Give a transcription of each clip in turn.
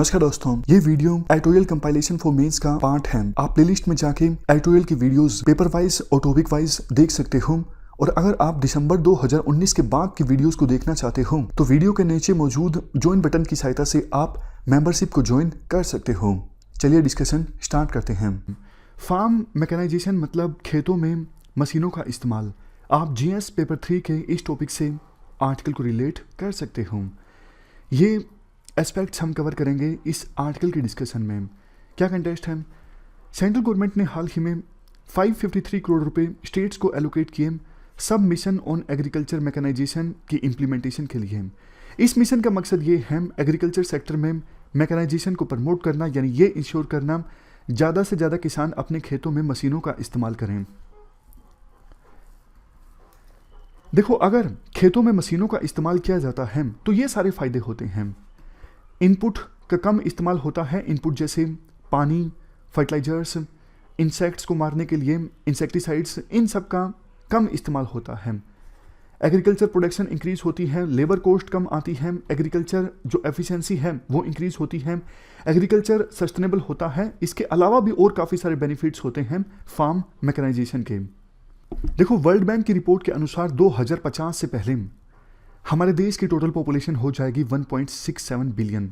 नमस्कार दोस्तों, ये video editorial compilation for mains का पार्ट है। आप प्लेलिस्ट में जाके एडिटोरियल की वीडियोस पेपर वाइज और टॉपिक वाइज देख सकते हो। और अगर आप दिसंबर 2019 के बाद की वीडियोस को देखना चाहते हो तो वीडियो के नीचे मौजूद ज्वाइन बटन की सहायता से आप मेंबरशिप को ज्वाइन कर सकते हो। चलिए डिस्कशन स्टार्ट करते हैं। फार्म मैकेनाइजेशन मतलब खेतों में मशीनों का इस्तेमाल। आप जीएस पेपर 3 के इस टॉपिक से आर्टिकल को रिलेट कर सकते हो। ये एस्पेक्ट्स हम कवर करेंगे इस आर्टिकल के डिस्कशन में। क्या कंटेस्ट है? सेंट्रल गवर्नमेंट ने हाल ही में 553 करोड़ रुपए स्टेट्स को एलोकेट किए सब मिशन ऑन एग्रीकल्चर मैकेनाइजेशन की इम्प्लीमेंटेशन के लिए। इस मिशन का मकसद ये है एग्रीकल्चर सेक्टर में मैकेनाइजेशन को प्रमोट करना, यानी ये इंश्योर करना ज़्यादा से ज़्यादा किसान अपने खेतों में मशीनों का इस्तेमाल करें। देखो, अगर खेतों में मशीनों का इस्तेमाल किया जाता है तो ये सारे फायदे होते हैं। इनपुट का कम इस्तेमाल होता है। इनपुट जैसे पानी, फर्टिलाइजर्स, इंसेक्ट्स को मारने के लिए इंसेक्टिसाइड्स, इन सब का कम इस्तेमाल होता है। एग्रीकल्चर प्रोडक्शन इंक्रीज होती है, लेबर कॉस्ट कम आती है, एग्रीकल्चर जो एफिशिएंसी है वो इंक्रीज होती है, एग्रीकल्चर सस्टेनेबल होता है। इसके अलावा भी और काफ़ी सारे बेनिफिट्स होते हैं फार्म मैकेनाइजेशन के। देखो, वर्ल्ड बैंक की रिपोर्ट के अनुसार 2050 से पहले हमारे देश की टोटल पॉपुलेशन हो जाएगी 1.67 बिलियन।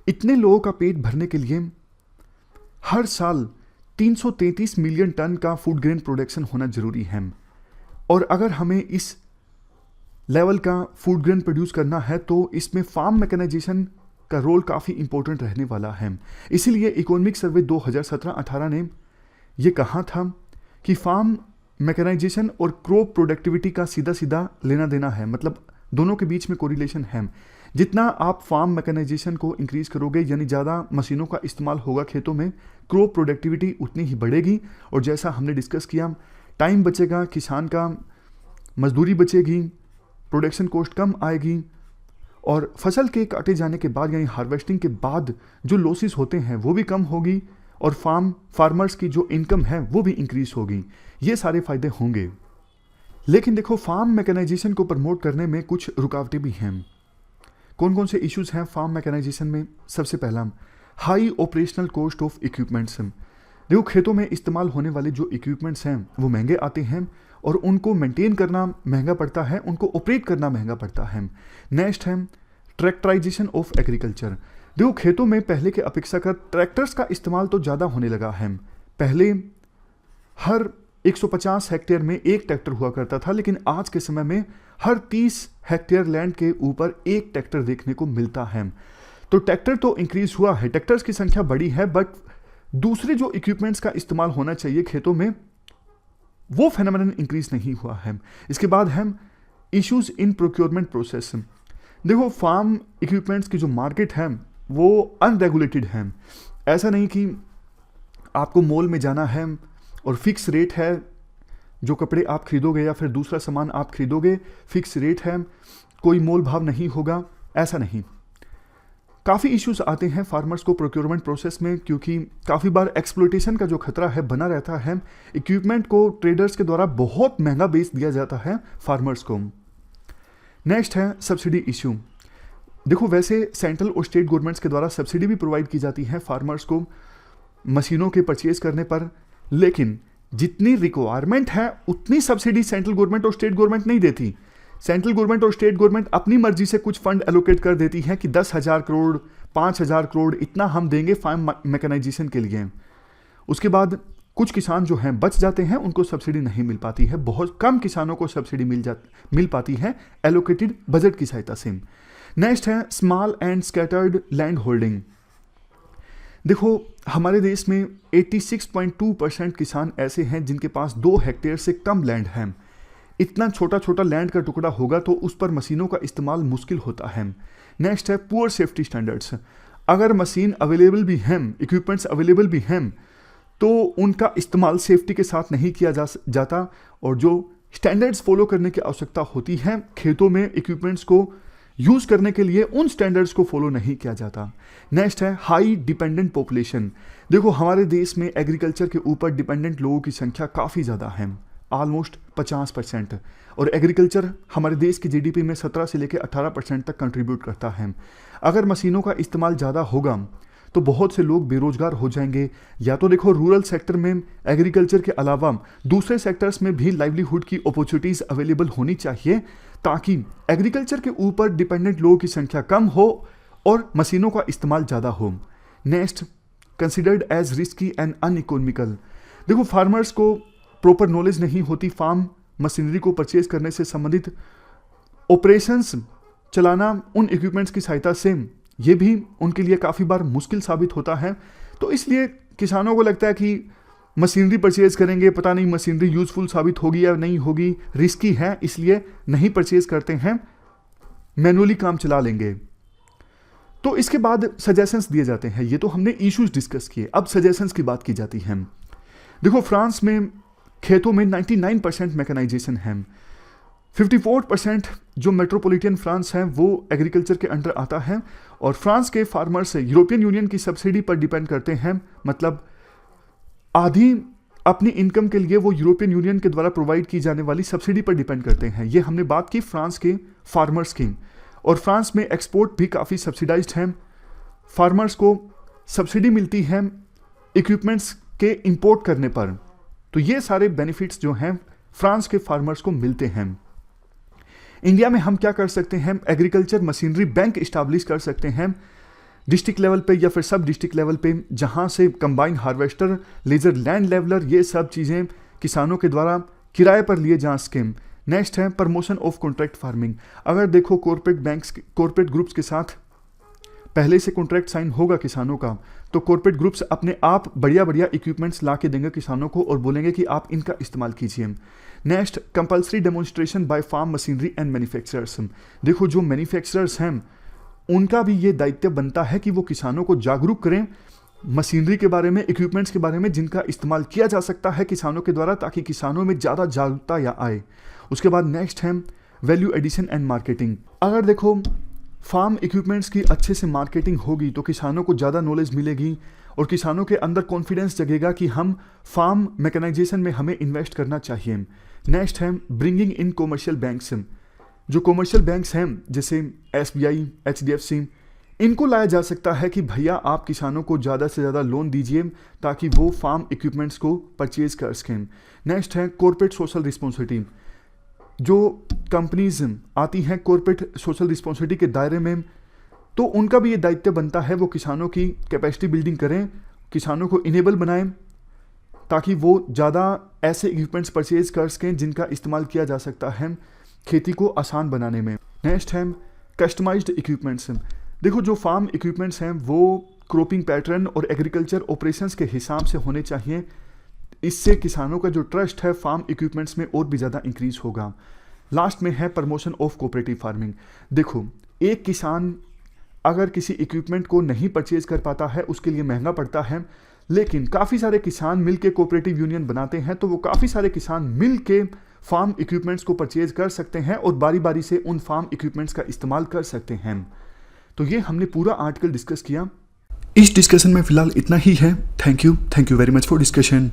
इतने लोगों का पेट भरने के लिए हर साल 333 मिलियन टन का फूड ग्रेन प्रोडक्शन होना जरूरी है। और अगर हमें इस लेवल का फूड ग्रेन प्रोड्यूस करना है तो इसमें फार्म मैकेनाइजेशन का रोल काफ़ी इंपॉर्टेंट रहने वाला है। इसीलिए इकोनॉमिक सर्वे 2017-18 ने यह कहा था कि फार्म मैकेनाइजेशन और क्रॉप प्रोडक्टिविटी का सीधा सीधा लेना देना है, मतलब दोनों के बीच में कोरिलेशन है। जितना आप फार्म मैकेनाइजेशन को इंक्रीज करोगे, यानी ज़्यादा मशीनों का इस्तेमाल होगा खेतों में, क्रॉप प्रोडक्टिविटी उतनी ही बढ़ेगी। और जैसा हमने डिस्कस किया, टाइम बचेगा, किसान का मजदूरी बचेगी, प्रोडक्शन कॉस्ट कम आएगी, और फसल के काटे जाने के बाद यानी हार्वेस्टिंग के बाद जो लॉसेस होते हैं वो भी कम होगी, और फार्मर्स की जो इनकम है वो भी इंक्रीज होगी। ये सारे फायदे होंगे। लेकिन देखो, फार्म मैकेनाइजेशन को प्रमोट करने में कुछ रुकावटें भी हैं। कौन कौन से इश्यूज हैं फार्म मैकेनाइजेशन में? सबसे पहला, high operational cost of equipments. देखो, खेतों में इस्तेमाल होने वाले जो इक्विपमेंट्स हैं वो महंगे आते हैं और उनको मेंटेन करना महंगा पड़ता है, उनको ऑपरेट करना महंगा पड़ता है। नेक्स्ट है ट्रैक्टराइजेशन ऑफ एग्रीकल्चर। देखो, खेतों में पहले के अपेक्षाकृत ट्रैक्टर्स का इस्तेमाल तो ज़्यादा होने लगा है। पहले हर 150 हेक्टेयर में एक ट्रैक्टर हुआ करता था, लेकिन आज के समय में हर 30 हेक्टेयर लैंड के ऊपर एक ट्रैक्टर देखने को मिलता है। तो ट्रैक्टर तो इंक्रीज हुआ है, ट्रैक्टर्स की संख्या बढ़ी है, बट दूसरे जो इक्विपमेंट्स का इस्तेमाल होना चाहिए खेतों में वो फेनोमेनन इंक्रीज नहीं हुआ है। इसके बाद है इश्यूज इन प्रोक्योरमेंट प्रोसेस। देखो, फार्म इक्विपमेंट्स की जो मार्केट है वो अनरेगुलेटेड है। ऐसा नहीं कि आपको मॉल में जाना है और फिक्स रेट है, जो कपड़े आप खरीदोगे या फिर दूसरा सामान आप खरीदोगे फिक्स रेट है, कोई मोल भाव नहीं होगा, ऐसा नहीं। काफ़ी इश्यूज आते हैं फार्मर्स को प्रोक्योरमेंट प्रोसेस में, क्योंकि काफ़ी बार एक्सप्लॉइटेशन का जो खतरा है बना रहता है। इक्विपमेंट को ट्रेडर्स के द्वारा बहुत महंगा बेच दिया जाता है फार्मर्स को। नेक्स्ट है सब्सिडी इश्यू। देखो, वैसे सेंट्रल और स्टेट गवर्नमेंट्स के द्वारा सब्सिडी भी प्रोवाइड की जाती है फार्मर्स को मशीनों के परचेज करने पर, लेकिन जितनी रिक्वायरमेंट है उतनी सब्सिडी सेंट्रल गवर्नमेंट और स्टेट गवर्नमेंट नहीं देती। सेंट्रल गवर्नमेंट और स्टेट गवर्नमेंट अपनी मर्जी से कुछ फंड एलोकेट कर देती है कि 10,000 करोड़, 5,000 करोड़ इतना हम देंगे फार्म मैकेनाइजेशन के लिए। उसके बाद कुछ किसान जो हैं बच जाते हैं, उनको सब्सिडी नहीं मिल पाती है। बहुत कम किसानों को सब्सिडी मिल पाती है एलोकेटेड बजट की सहायता से। नेक्स्ट है small and scattered land holding. देखो, हमारे देश में 86.2% किसान ऐसे हैं जिनके पास 2 हेक्टेयर से कम लैंड है। इतना छोटा छोटा लैंड का टुकड़ा होगा तो उस पर मशीनों का इस्तेमाल मुश्किल होता है। नेक्स्ट है पुअर सेफ्टी स्टैंडर्ड्स। अगर मशीन अवेलेबल भी हैं, इक्विपमेंट्स अवेलेबल भी हैं, तो उनका इस्तेमाल सेफ्टी के साथ नहीं किया जाता, और जो स्टैंडर्ड्स फॉलो करने की आवश्यकता होती है खेतों में इक्विपमेंट्स को यूज करने के लिए, उन स्टैंडर्ड्स को फॉलो नहीं किया जाता। नेक्स्ट है हाई डिपेंडेंट पॉपुलेशन। देखो, हमारे देश में एग्रीकल्चर के ऊपर डिपेंडेंट लोगों की संख्या काफ़ी ज़्यादा है, ऑलमोस्ट 50%, और एग्रीकल्चर हमारे देश की जीडीपी में 17 से लेकर 18% तक कंट्रीब्यूट करता है। अगर मशीनों का इस्तेमाल ज़्यादा होगा तो बहुत से लोग बेरोजगार हो जाएंगे। या तो देखो रूरल सेक्टर में एग्रीकल्चर के अलावा दूसरे सेक्टर्स में भी लाइवलीहुड की अपॉर्चुनिटीज अवेलेबल होनी चाहिए, ताकि एग्रीकल्चर के ऊपर डिपेंडेंट लोगों की संख्या कम हो और मशीनों का इस्तेमाल ज़्यादा हो। Next, considered as risky and uneconomical. देखो फार्मर्स को प्रॉपर नॉलेज नहीं होती फार्म मशीनरी को परचेज करने से संबंधित। ऑपरेशंस चलाना उन इक्विपमेंट्स की सहायता से ये भी उनके लिए काफ़ी बार मुश्किल साबित होता है। तो इसलिए किसानों को लगता है कि मशीनरी परचेज करेंगे, पता नहीं मशीनरी यूज़फुल साबित होगी या नहीं होगी, रिस्की है, इसलिए नहीं परचेज करते हैं, मैनुअली काम चला लेंगे। तो इसके बाद सजेशंस दिए जाते हैं। ये तो हमने इश्यूज डिस्कस किए, अब सजेशंस की बात की जाती है। देखो फ्रांस में खेतों में 99% मैकेनाइजेशन है। 54% जो मेट्रोपॉलिटन फ्रांस है वो एग्रीकल्चर के अंडर आता है, और फ्रांस के फार्मर्स यूरोपियन यूनियन की सब्सिडी पर डिपेंड करते हैं, मतलब आधी अपनी इनकम के लिए वो यूरोपियन यूनियन के द्वारा प्रोवाइड की जाने वाली सब्सिडी पर डिपेंड करते हैं। ये हमने बात की फ्रांस के फार्मर्स की, और फ्रांस में एक्सपोर्ट भी काफ़ी सब्सिडाइज्ड है। फार्मर्स को सब्सिडी मिलती है इक्विपमेंट्स के इंपोर्ट करने पर। तो ये सारे बेनिफिट्स जो हैं फ्रांस के फार्मर्स को मिलते हैं। इंडिया में हम क्या कर सकते हैं, एग्रीकल्चर मशीनरी बैंक इस्टेब्लिश कर सकते हैं डिस्ट्रिक्ट लेवल पे या फिर सब डिस्ट्रिक्ट लेवल पे, जहां से combine harvester, laser land leveller, ये सब चीज़ें किसानों के द्वारा किराए पर लिए जा सकें। नेक्स्ट है प्रमोशन ऑफ कॉन्ट्रैक्ट फार्मिंग। अगर देखो कॉर्पोरेट ग्रुप्स के साथ पहले से कॉन्ट्रैक्ट साइन होगा किसानों का, तो कॉर्पोरेट ग्रुप्स अपने आप बढ़िया बढ़िया इक्विपमेंट्स ला के देंगे किसानों को और बोलेंगे कि आप इनका इस्तेमाल कीजिए। Next, compulsory demonstration by farm machinery and manufacturers. देखो जो मैन्युफैक्चरर्स हैं उनका भी ये दायित्व बनता है कि वो किसानों को जागरूक करें मशीनरी के बारे में, इक्विपमेंट्स के बारे में जिनका इस्तेमाल किया जा सकता है किसानों के द्वारा, ताकि किसानों में ज़्यादा जागरूकता या आए। उसके बाद नेक्स्ट है वैल्यू एडिशन एंड मार्केटिंग। अगर देखो फार्म इक्विपमेंट्स की अच्छे से मार्केटिंग होगी तो किसानों को ज़्यादा नॉलेज मिलेगी और किसानों के अंदर कॉन्फिडेंस जगेगा कि हम फार्म मैकेनाइजेशन में हमें इन्वेस्ट करना चाहिए। नेक्स्ट है ब्रिंगिंग इन कॉमर्शियल बैंक्स। जो कॉमर्शियल बैंक्स हैं जैसे SBI, HDFC, इनको लाया जा सकता है कि भैया आप किसानों को ज़्यादा से ज़्यादा लोन दीजिए ताकि वो फार्म इक्विपमेंट्स को परचेज कर सकें। नेक्स्ट है कॉर्पोरेट सोशल रिस्पॉन्सिबिलिटी। जो कंपनीज आती हैं कॉर्पोरेट सोशल रिस्पॉन्सिबिलिटी के दायरे में, तो उनका भी ये दायित्व बनता है वो किसानों की कैपेसिटी बिल्डिंग करें, किसानों को इनेबल बनाएं ताकि वो ज़्यादा ऐसे इक्विपमेंट्स परचेज कर सकें जिनका इस्तेमाल किया जा सकता है खेती को आसान बनाने में। नेक्स्ट है कस्टमाइज्ड इक्विपमेंट्स। देखो जो फार्म इक्विपमेंट्स हैं वो क्रॉपिंग पैटर्न और एग्रीकल्चर ऑपरेशंस के हिसाब से होने चाहिए। इससे किसानों का जो ट्रस्ट है फार्म इक्विपमेंट्स में और भी ज़्यादा इंक्रीज होगा। लास्ट में है प्रमोशन ऑफ कोऑपरेटिव फार्मिंग। देखो एक किसान अगर किसी इक्विपमेंट को नहीं परचेज कर पाता है, उसके लिए महंगा पड़ता है, लेकिन काफ़ी सारे किसान मिल के कोऑपरेटिव यूनियन बनाते हैं तो वो काफ़ी सारे किसान मिल के फार्म इक्विपमेंट्स को परचेज कर सकते हैं और बारी बारी से उन फार्म इक्विपमेंट्स का इस्तेमाल कर सकते हैं। तो ये हमने पूरा आर्टिकल डिस्कस किया। इस डिस्कशन में फिलहाल इतना ही है। Thank you very much for discussion.